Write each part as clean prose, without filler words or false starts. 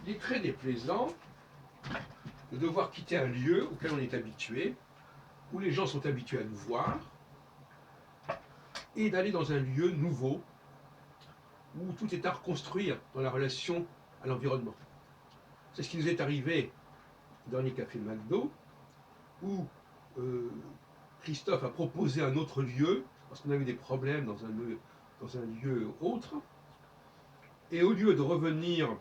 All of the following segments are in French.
Il est très déplaisant de devoir quitter un lieu auquel on est habitué, où les gens sont habitués à nous voir, et d'aller dans un lieu nouveau, où tout est à reconstruire dans la relation à l'environnement. C'est ce qui nous est arrivé dans les cafés McDo, où Christophe a proposé un autre lieu, parce qu'on avait des problèmes dans un lieu autre, et au lieu de revenir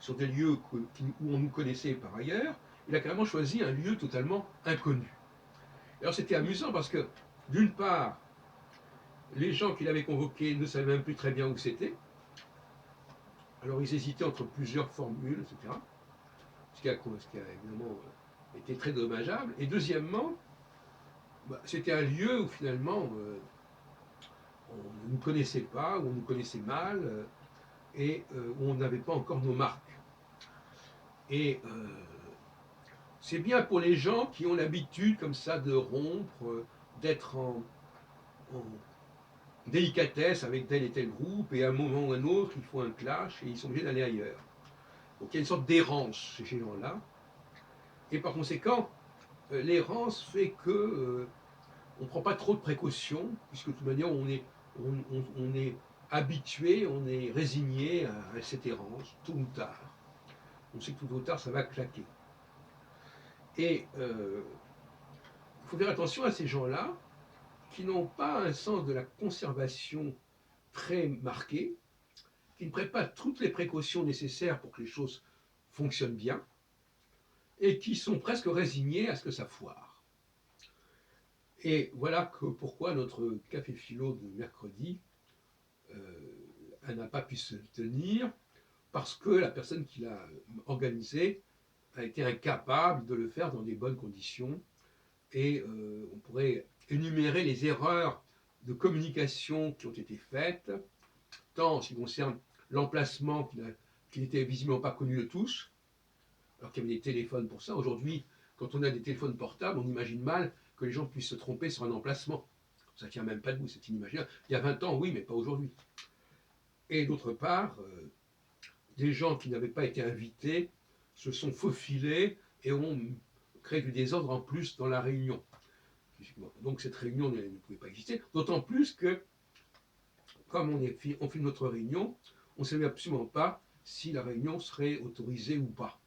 sur des lieux où on nous connaissait par ailleurs, il a carrément choisi un lieu totalement inconnu. Alors c'était amusant parce que, d'une part, les gens qu'il avait convoqués ne savaient même plus très bien où c'était, alors ils hésitaient entre plusieurs formules, etc. Ce qui a évidemment été très dommageable. Et deuxièmement, c'était un lieu où finalement on ne nous connaissait pas, où on nous connaissait mal, et où on n'avait pas encore nos marques. Et c'est bien pour les gens qui ont l'habitude comme ça de rompre, d'être en délicatesse avec tel et tel groupe, et à un moment ou à un autre, il faut un clash et ils sont obligés d'aller ailleurs. Donc il y a une sorte d'errance chez ces gens-là. Et par conséquent, l'errance fait que on ne prend pas trop de précautions, puisque de toute manière, on est habitué, on est résigné à cette errance, tôt ou tard. On sait que tôt ou tard, ça va claquer. Et il faut faire attention à ces gens-là qui n'ont pas un sens de la conservation très marqué, qui ne prennent pas toutes les précautions nécessaires pour que les choses fonctionnent bien, et qui sont presque résignés à ce que ça foire. Et voilà pourquoi notre café philo de mercredi n'a pas pu se tenir, parce que la personne qui l'a organisé a été incapable de le faire dans des bonnes conditions. Et on pourrait énumérer les erreurs de communication qui ont été faites, tant en ce qui concerne l'emplacement qui n'était visiblement pas connu de tous, alors qu'il y avait des téléphones pour ça. Aujourd'hui, quand on a des téléphones portables, on imagine mal que les gens puissent se tromper sur un emplacement. Ça ne tient même pas debout, c'est inimaginable. Il y a 20 ans, oui, mais pas aujourd'hui. Et d'autre part, des gens qui n'avaient pas été invités se sont faufilés et ont créé du désordre en plus dans la réunion. Donc cette réunion ne pouvait pas exister, d'autant plus que, comme on fait notre réunion, on ne savait absolument pas si la réunion serait autorisée ou pas.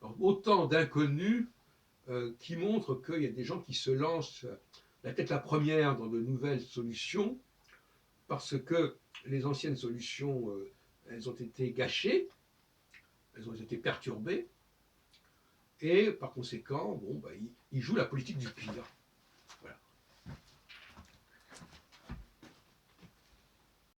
Alors, autant d'inconnus qui montrent qu'il y a des gens qui se lancent la tête la première dans de nouvelles solutions, parce que les anciennes solutions, elles ont été gâchées, elles ont été perturbées, et par conséquent, ils jouent la politique du pire.